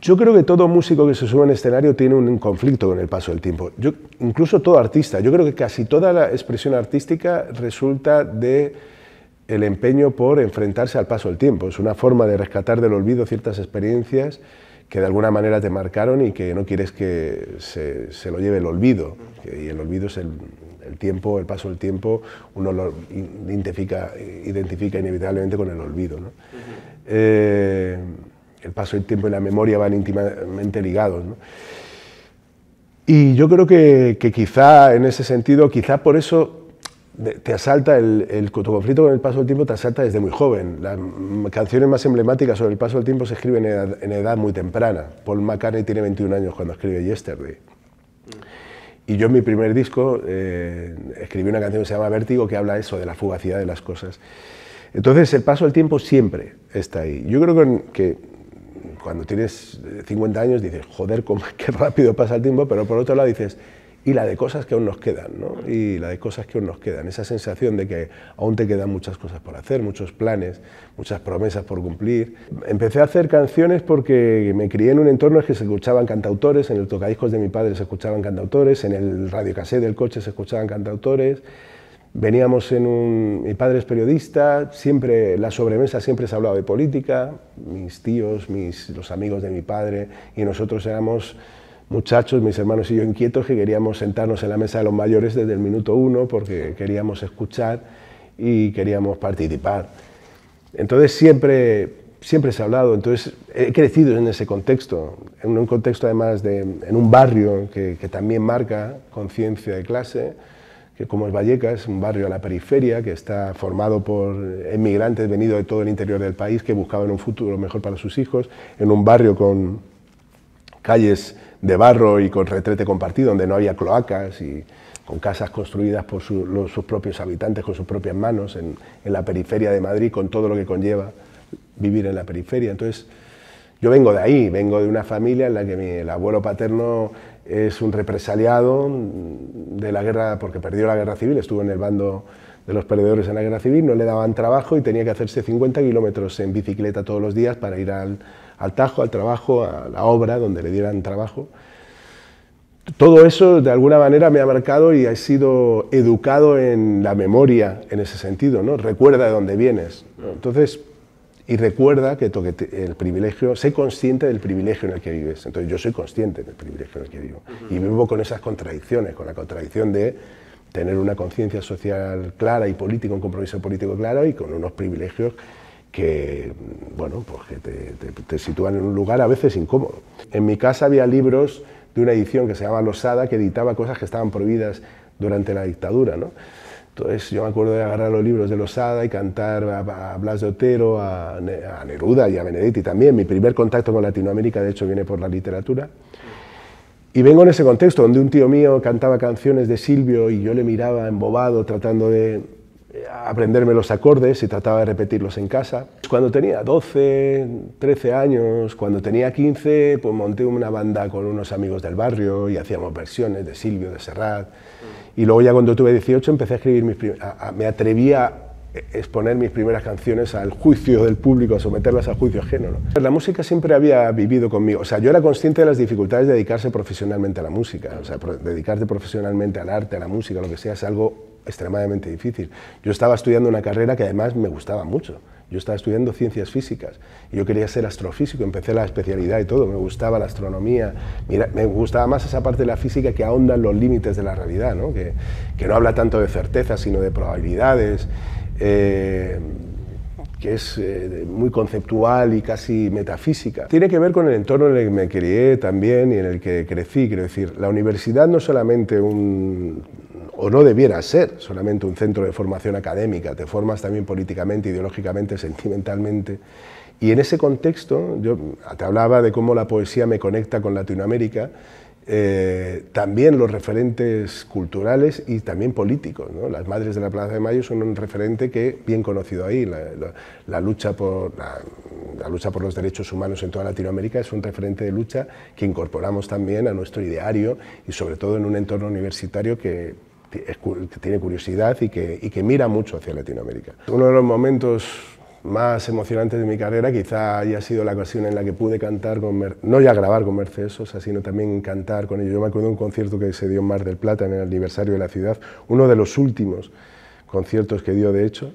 Yo creo que todo músico que se sube en escenario tiene un conflicto con el paso del tiempo. Incluso todo artista. Yo creo que casi toda la expresión artística resulta de el empeño por enfrentarse al paso del tiempo. Es una forma de rescatar del olvido ciertas experiencias que de alguna manera te marcaron y que no quieres que se lo lleve el olvido. Y el olvido es el tiempo, el paso del tiempo, uno lo identifica inevitablemente con el olvido, ¿no? El paso del tiempo y la memoria van íntimamente ligados, ¿no? Y yo creo que quizá en ese sentido, quizá por eso te asalta tu conflicto con el paso del tiempo, te asalta desde muy joven. Las canciones más emblemáticas sobre el paso del tiempo se escriben en edad muy temprana. Paul McCartney tiene 21 años cuando escribe Yesterday. Y yo en mi primer disco escribí una canción que se llama Vértigo, que habla eso, de la fugacidad de las cosas. Entonces el paso del tiempo siempre está ahí. Yo creo que cuando tienes 50 años dices, joder, qué rápido pasa el tiempo, pero por otro lado dices, y la de cosas que aún nos quedan, ¿no? Y la de cosas que aún nos quedan, esa sensación de que aún te quedan muchas cosas por hacer, muchos planes, muchas promesas por cumplir. Empecé a hacer canciones porque me crié en un entorno en que se escuchaban cantautores, en el tocadiscos de mi padre se escuchaban cantautores, en el radiocassette del coche se escuchaban cantautores. Veníamos mi padre es periodista, siempre la sobremesa siempre se hablaba de política, mis tíos, los amigos de mi padre y nosotros éramos muchachos, mis hermanos y yo inquietos, que queríamos sentarnos en la mesa de los mayores desde el minuto 1 porque queríamos escuchar y queríamos participar. Entonces siempre se ha hablado, entonces he crecido en ese contexto, en un contexto además en un barrio que también marca conciencia de clase, que como es Vallecas, un barrio a la periferia que está formado por emigrantes venidos de todo el interior del país que buscaban un futuro mejor para sus hijos, en un barrio con calles de barro y con retrete compartido, donde no había cloacas y con casas construidas por sus propios habitantes, con sus propias manos, en la periferia de Madrid, con todo lo que conlleva vivir en la periferia. Entonces, yo vengo de ahí, vengo de una familia en la que el abuelo paterno es un represaliado de la guerra, porque perdió la guerra civil, estuvo en el bando de los perdedores en la guerra civil, no le daban trabajo y tenía que hacerse 50 kilómetros en bicicleta todos los días para ir al Tajo, al trabajo, a la obra donde le dieran trabajo. Todo eso de alguna manera me ha marcado y he sido educado en la memoria en ese sentido, ¿no? Recuerda de dónde vienes, ¿no? Entonces, y recuerda que el privilegio, sé consciente del privilegio en el que vives. Entonces yo soy consciente del privilegio en el que vivo. Y vivo con esas contradicciones, con la contradicción de tener una conciencia social clara y política, un compromiso político claro y con unos privilegios que, bueno, pues que te sitúan en un lugar a veces incómodo. En mi casa había libros de una edición que se llama Losada, que editaba cosas que estaban prohibidas durante la dictadura, ¿no? Entonces yo me acuerdo de agarrar los libros de Losada y cantar a Blas de Otero, a Neruda y a Benedetti también. Mi primer contacto con Latinoamérica, de hecho, viene por la literatura. Y vengo en ese contexto, donde un tío mío cantaba canciones de Silvio y yo le miraba embobado, tratando de aprenderme los acordes y trataba de repetirlos en casa. Cuando tenía 12, 13 años, cuando tenía 15, pues monté una banda con unos amigos del barrio y hacíamos versiones de Silvio, de Serrat. Y luego ya cuando tuve 18 empecé a escribir me atreví a exponer mis primeras canciones al juicio del público, a someterlas al juicio ajeno, ¿no? La música siempre había vivido conmigo, o sea, yo era consciente de las dificultades de dedicarse profesionalmente a la música, o sea, dedicarte profesionalmente al arte, a la música, lo que sea, es algo extremadamente difícil. Yo estaba estudiando una carrera que además me gustaba mucho. Yo estaba estudiando ciencias físicas y yo quería ser astrofísico, empecé la especialidad y todo, me gustaba la astronomía, me gustaba más esa parte de la física que ahonda en los límites de la realidad, ¿no? Que no habla tanto de certezas, sino de probabilidades, que es muy conceptual y casi metafísica. Tiene que ver con el entorno en el que me crié también y en el que crecí, quiero decir, la universidad no es solamente o no debiera ser solamente un centro de formación académica, te formas también políticamente, ideológicamente, sentimentalmente. Y en ese contexto, yo te hablaba de cómo la poesía me conecta con Latinoamérica, también los referentes culturales y también políticos, ¿no? Las Madres de la Plaza de Mayo son un referente que bien conocido ahí, la lucha por los derechos humanos en toda Latinoamérica es un referente de lucha que incorporamos también a nuestro ideario y sobre todo en un entorno universitario que tiene curiosidad y que mira mucho hacia Latinoamérica. Uno de los momentos más emocionantes de mi carrera quizá haya sido la ocasión en la que pude cantar no ya grabar con Mercedes Sosa, sino también cantar con ellos. Yo me acuerdo de un concierto que se dio en Mar del Plata en el aniversario de la ciudad, uno de los últimos conciertos que dio de hecho,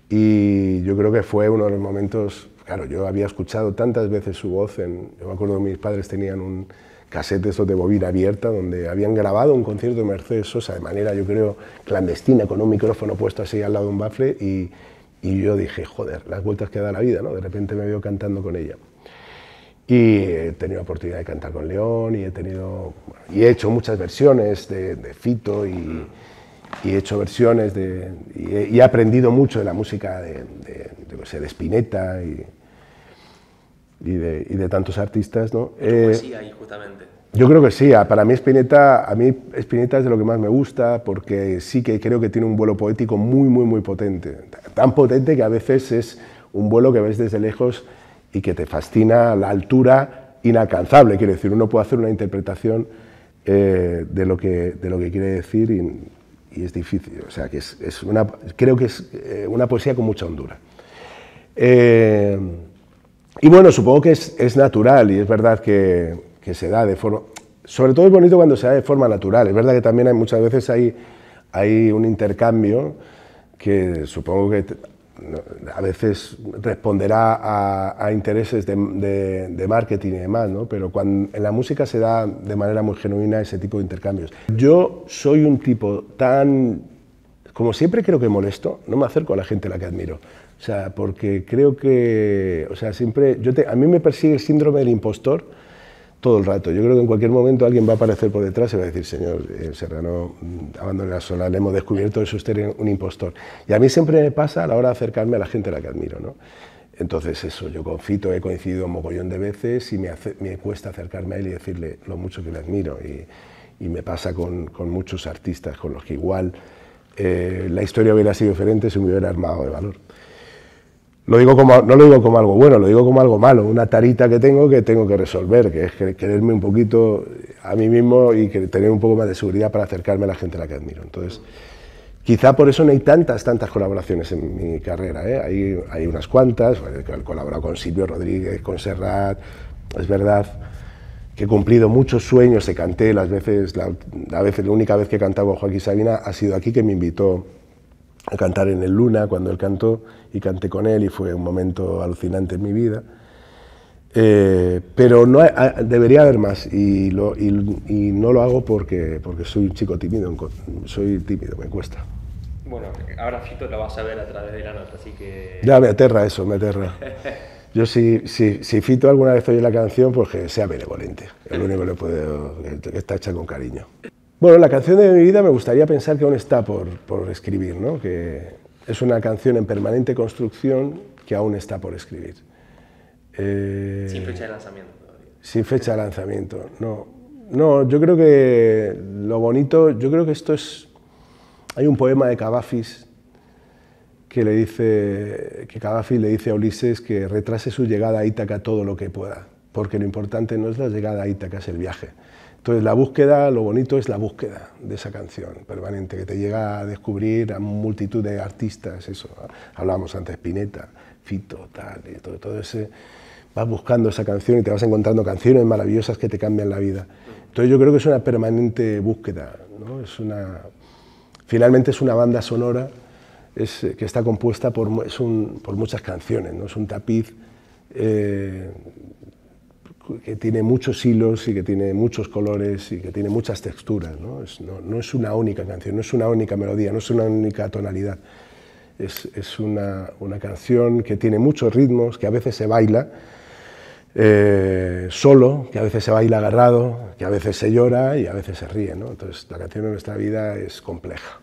y yo creo que fue uno de los momentos, claro, yo había escuchado tantas veces su voz, yo me acuerdo que mis padres tenían un casete de bobina abierta donde habían grabado un concierto de Mercedes Sosa de manera, yo creo, clandestina, con un micrófono puesto así al lado de un bafle, y yo dije, joder, las vueltas que da la vida, ¿no? De repente me veo cantando con ella. Y he tenido oportunidad de cantar con León y he hecho muchas versiones de Fito y he hecho versiones y he aprendido mucho de la música de Spinetta y de tantos artistas, ¿no? Poesía ahí, justamente. Yo creo que sí, para mí Spinetta es de lo que más me gusta porque sí que creo que tiene un vuelo poético muy, muy, muy potente. Tan potente que a veces es un vuelo que ves desde lejos y que te fascina la altura inalcanzable. Quiero decir, uno puede hacer una interpretación de lo que quiere decir y es difícil. O sea, que creo que es una poesía con mucha hondura. Y bueno, supongo que es natural y es verdad que se da de forma... Sobre todo es bonito cuando se da de forma natural. Es verdad que también muchas veces hay un intercambio que supongo que a veces responderá a intereses de marketing y demás, ¿no? Pero en la música se da de manera muy genuina ese tipo de intercambios. Yo soy un tipo tan... Como siempre creo que molesto, no me acerco a la gente a la que admiro. O sea, porque creo que... O sea, siempre... A mí me persigue el síndrome del impostor todo el rato. Yo creo que en cualquier momento alguien va a aparecer por detrás y va a decir, señor Serrano, abandone la sola, le hemos descubierto, es usted un impostor. Y a mí siempre me pasa a la hora de acercarme a la gente a la que admiro, ¿no? Entonces eso, yo con Fito he coincidido un mogollón de veces y me cuesta acercarme a él y decirle lo mucho que le admiro. Y me pasa con muchos artistas con los que igual la historia hubiera sido diferente si me hubiera armado de valor. No lo digo como algo bueno, lo digo como algo malo, una tarita que tengo que resolver, que es quererme un poquito a mí mismo y tener un poco más de seguridad para acercarme a la gente a la que admiro. Entonces, quizá por eso no hay tantas colaboraciones en mi carrera, ¿eh? Hay unas cuantas, he colaborado con Silvio Rodríguez, con Serrat, es verdad que he cumplido muchos sueños, canté la única vez que he cantado con Joaquín Sabina ha sido aquí, que me invitó a cantar en el Luna cuando él cantó y canté con él y fue un momento alucinante en mi vida. Pero debería haber más y no lo hago porque soy un chico tímido, me cuesta. Bueno, ahora Fito lo vas a ver a través de la nota, así que... Ya me aterra eso, me aterra. Yo si Fito alguna vez oye la canción, pues que sea benevolente, es lo único que le puedo, que está hecha con cariño. Bueno, la canción de mi vida me gustaría pensar que aún está por escribir, ¿no? Que es una canción en permanente construcción que aún está por escribir. Sin fecha de lanzamiento todavía. Sin fecha de lanzamiento, no. No, yo creo que lo bonito, yo creo que esto es... Hay un poema de Cavafis que Cavafis le dice a Ulises que retrase su llegada a Ítaca todo lo que pueda, porque lo importante no es la llegada a Ítaca, es el viaje. Entonces la búsqueda, lo bonito es la búsqueda de esa canción permanente, que te llega a descubrir a multitud de artistas, eso, hablábamos antes, Spinetta, Fito, tal, y todo ese... Vas buscando esa canción y te vas encontrando canciones maravillosas que te cambian la vida. Entonces yo creo que es una permanente búsqueda, ¿no? Finalmente es una banda sonora que está compuesta por muchas canciones, ¿no? Es un tapiz que tiene muchos hilos y que tiene muchos colores y que tiene muchas texturas, ¿no? No es una única canción, no es una única melodía, no es una única tonalidad. Es una canción que tiene muchos ritmos, que a veces se baila solo, que a veces se baila agarrado, que a veces se llora y a veces se ríe, ¿no? Entonces la canción en nuestra vida es compleja.